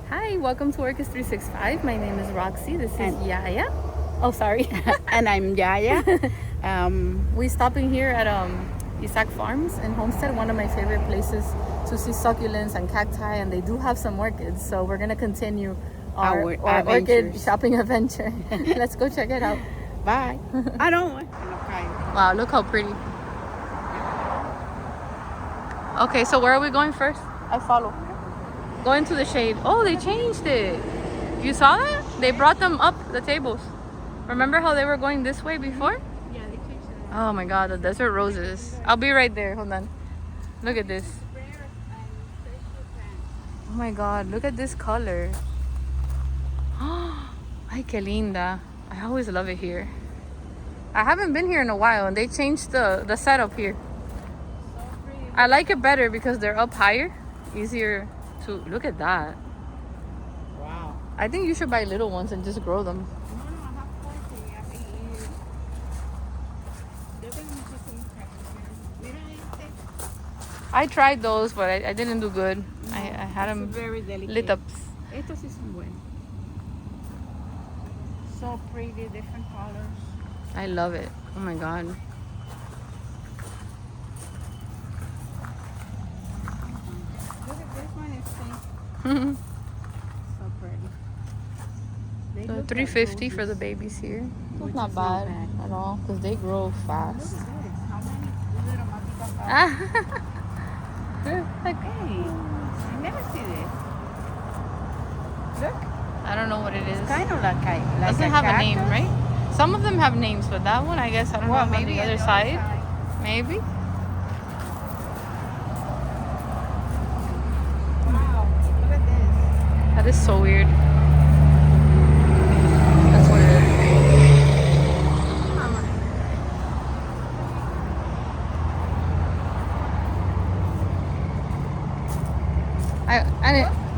Hi, welcome to Orchids 365. My name is Roxy. This is Yaya. Oh, sorry. And I'm Yaya. We stopping here at Isaac Farms in Homestead, one of my favorite places to see succulents and cacti, and they do have some orchids. So we're gonna continue our orchid shopping adventure. Let's go check it out. Bye. I don't want. Wow, look how pretty. Okay, so where are we going first? I follow. Going to the shade. Oh, they changed it. You saw that? They brought them up the tables. Remember how they were going this way before? Yeah, they changed it. Oh my god, the desert roses. I'll be right there. Hold on. Look at this. Oh my god, look at this color. Ay, qué linda. I always love it here. I haven't been here in a while and they changed the setup here. I like it better because they're up higher. Easier to look at that. Wow. I think you should buy little ones and just grow them. No, I have 40. I tried those, but I didn't do good. I had them very delicate. lit up. Estos sí son buenos. So pretty, different colors. I love it. Oh my god. Look at this one, it's pink. So pretty. They So look $3.50 like for the babies here. Which It's not is not bad bad. at all because they grow fast. Look at this. How many little matitas are? Like, Hey, I never see this. Look, I don't know what it is. kind of like Doesn't have a name, right? Some of them have names, but that one, I guess, I don't know. Well, maybe on the other side. Maybe. Wow, look at this. That is so weird. That's weird.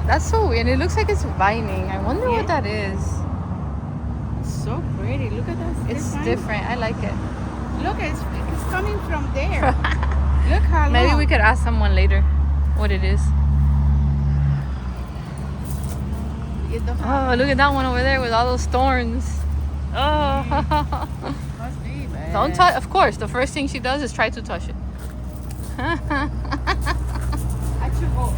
That's so weird. It looks like it's vining. I wonder what that is. So pretty. Look at that. It's different. I like it. Look, it's coming from there. Look how long. Maybe we could ask someone later what it is. Oh, look at that one over there with all those thorns. Oh. Must be, man. Don't touch. Of course, the first thing she does is try to touch it. I should go.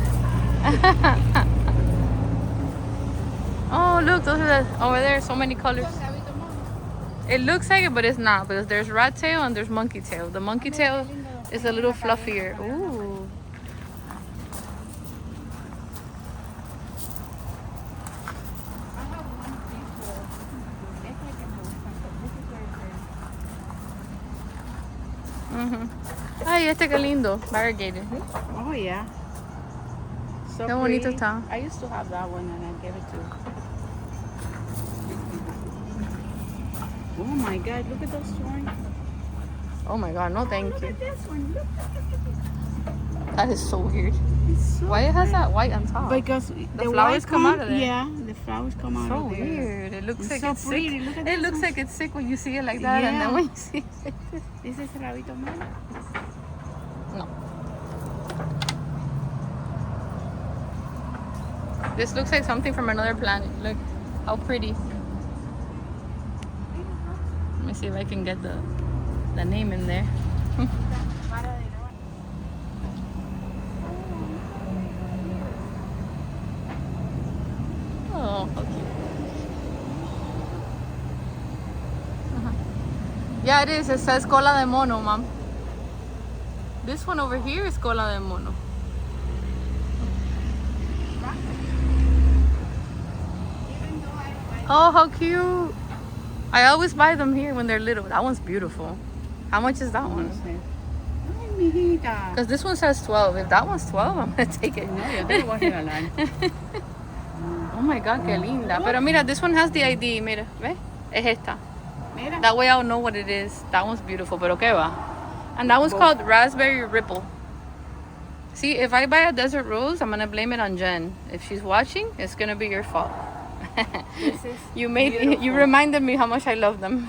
Oh, look, those are over there. So many colors. It looks like it, but it's not because there's rat tail and there's monkey tail. The monkey tail is a little fluffier. Ooh. Ay, este qué lindo. Variegated. Oh, yeah. So Qué bonito pretty. está. I used to have that one and I gave it to. Oh my God! Look at those thorns. Oh my god, no thank Look you. at this one. Look. That is so weird. It's so Why it has pretty. that white on top? Because The flowers come out of there. Yeah, the flowers come out So of there. weird. It looks It's like so it's pretty. sick. Look at It this looks one. like it's sick when you see it like that, and then Yeah. when you see it like this. This is rabito man. No. This looks like something from another planet. Look how pretty. Let me see if I can get the name in there. Oh, how cute. Yeah, it is. It says cola de mono, Mom. This one over here is cola de mono. Oh, how cute. I always buy them here when they're little. That one's beautiful. How much is that one? Ay, mijita. Because this one says 12. If that one's 12, I'm going to take it. No, yo te lo voy a regalar. Oh my God, qué linda. Pero mira, this one has the ID. Mira, ¿ves? Es esta. Mira. That way I'll know what it is. That one's beautiful, pero qué va. And that one's called Raspberry Ripple. See, if I buy a desert rose, I'm going to blame it on Jen. If she's watching, it's going to be your fault. This is You beautiful. reminded me how much I love them.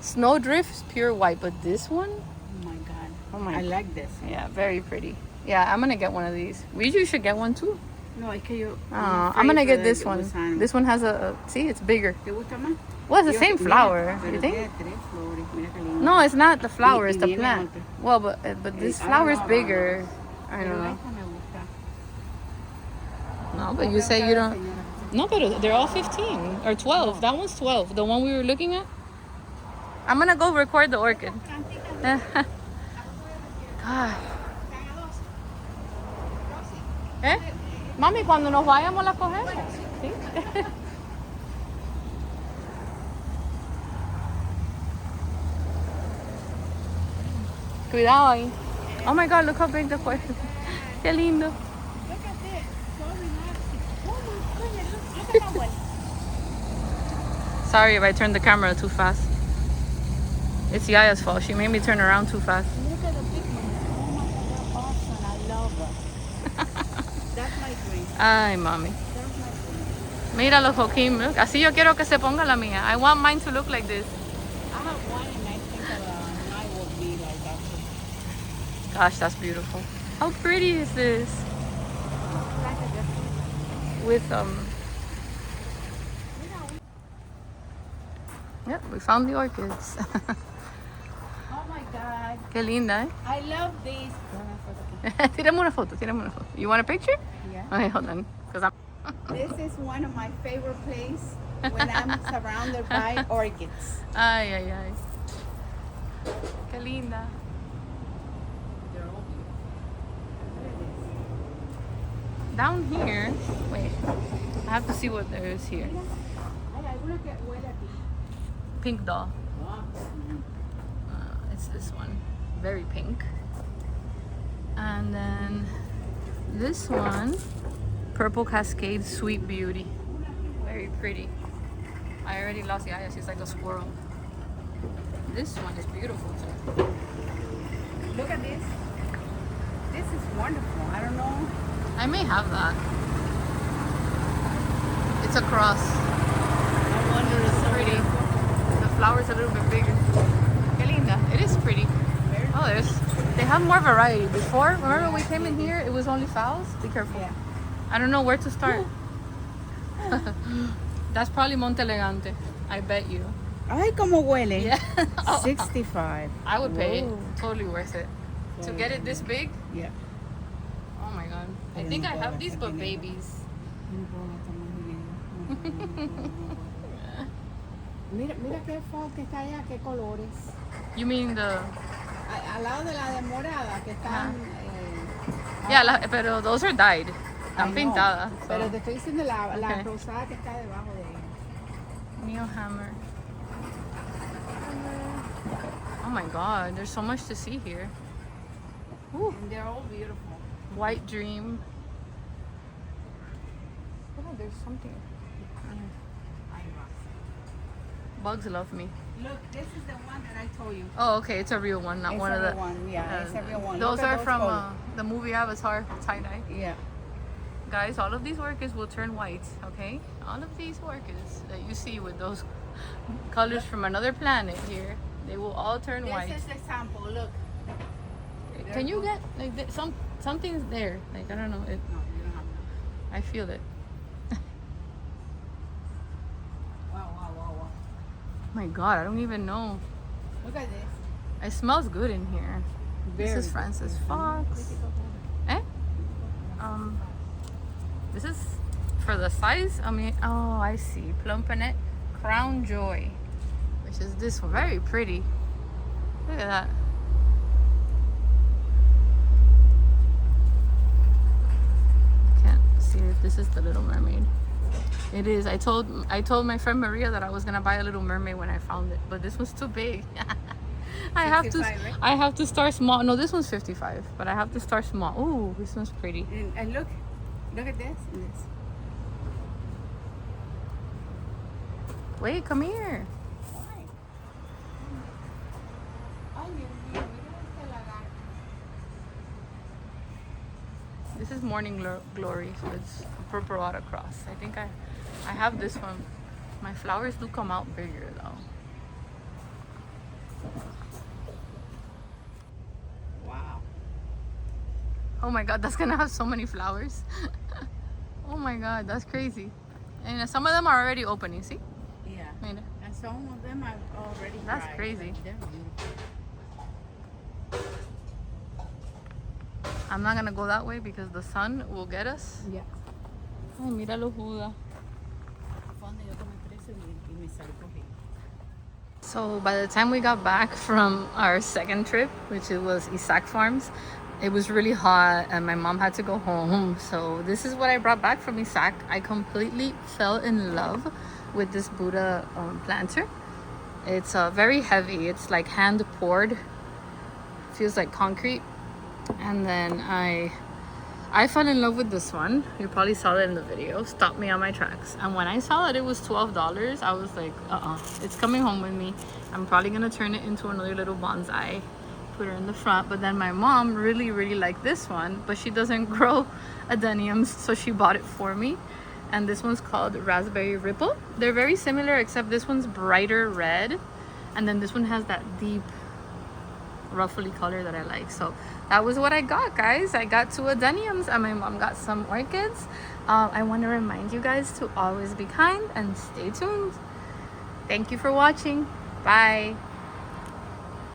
Snowdrift is pure white, but this one, Oh my God. oh my I like this. yeah, very pretty. Yeah, I'm gonna get one of these. You should get one too. No, es que yo. I'm gonna get this one. This one has see, it's bigger. ¿Te gusta más? Well, it's the same flower. You think? No, it's not the flower. It's the plant. Well, but this flower is bigger. I don't know. No, but you say you don't. No, but they're all 15 or 12. That one's 12. The one we were looking at. I'm gonna go record the orchid. God. ¿Eh? Mami, cuando nos vayamos la cogemos. ¿Sí? Cuidado ahí. Oh my God, look how big the fue. Qué lindo. Sorry if I turned the camera too fast. It's Yaya's fault. She made me turn around too fast. Look at the big ones. Oh my God, they're awesome. I love them. That's my dream. Ay, mami. That's my dream. Míralo, Joaquín. Look. Así yo quiero que se ponga la mía. I want mine to look like this. I have one and I think that mine will be like that. Gosh, that's beautiful. How pretty is this? Like a different. With Yep, we found the orchids. Oh my God. Qué linda, ¿eh? I love these. Tírame una foto, tírame una foto. You want a picture? Yeah. Okay, hold on. I'm... This is one of my favorite places when I'm surrounded by orchids. Ay, ay, ay. Qué linda. They're all beautiful. Down here, wait. I have to see what there is here. Ay, alguna que huele aquí. Pink doll. It's this one. Very pink. And then this one, Purple Cascade Sweet Beauty. Very pretty. I already lost Yaya. She's like a squirrel. This one is beautiful too. Look at this. This is wonderful. I don't know. I may have that. It's a cross. I wonder It's so pretty. beautiful. The flower's a little bit bigger. Qué linda. It is pretty. Oh, they have more variety. Before, remember we came in here, it was only phals? Be careful. Yeah. I don't know where to start. That's probably Monte Elegante. I bet you. Ay, como huele. Yeah. 65. I would pay it. Whoa. Totally worth it. To get it this big? Yeah. Oh my God. I think I have these, but babies. Mira, mira qué foto que está allá, qué colores. You mean the... Al lado de la de morada que están. Yeah, pero those are dyed. Están I know, pintadas. Pero te estoy diciendo la Okay. rosada que está debajo de ella. Neo Hammer. Oh my God, there's so much to see here. Ooh. And they're all beautiful. White Dream. Oh, there's something. Bugs love me. Look, this is the one that I told you. Oh, okay, it's a real one, not It's one a of the. real one, yeah, it's a real one. Those Look at are those from colors. the movie Avatar, tie-dye. Yeah. Guys, all of these orchids will turn white, okay? All of these orchids that you see with those colors from another planet here, they will all turn white. This is the sample. Look. Can you get like something's there? Like I don't know. No, you don't have that. I feel it. Wow. Oh my God, I don't even know. Look at this. It smells good in here. This is Francis Fox. Eh? This is for the size. I mean, oh, I see. Plumpinette Crown Joy, which is this one. Very pretty. Look at that. Can't see if this is the Little Mermaid. It is. I told my friend Maria that I was gonna buy a Little Mermaid when I found it, but this was too big. I have to start small. No, this one's 55, but I have to start small. Ooh, this one's pretty. And look at this. And this. Wait, come here. Why? Ay, Dios mío, mira este lagarto. This is Morning Glory, so it's a purple autocross. I think I have this one. My flowers do come out bigger though. Wow. Oh my God, that's gonna have so many flowers. Oh my god, that's crazy. And some of them are already opening, see? Yeah. Mira. And some of them are already That's dried, crazy. but they're beautiful. I'm not gonna go that way because the sun will get us. Yeah. Ay, mira lo juda. Cuando yo tomé precio y me salió corriendo. So by the time we got back from our second trip, which it was Isaac Farms, it was really hot and my mom had to go home. So this is what I brought back from Isaac. I completely fell in love with this Buddha planter. It's very heavy. It's like hand poured. Feels like concrete. And then I fell in love with this one. You probably saw that in the video. Stopped me on my tracks. And when I saw that it was $12, I was like, it's coming home with me. I'm probably gonna turn it into another little bonsai. Put her in the front. But then my mom really liked this one, but she doesn't grow adeniums, so she bought it for me. And this one's called Raspberry Ripple. They're very similar, except this one's brighter red, and then this one has that deep ruffly color that I like. So that was what I got, guys. I got 2 adeniums and my mom got some orchids. I want to remind you guys to always be kind and stay tuned. Thank you for watching. Bye.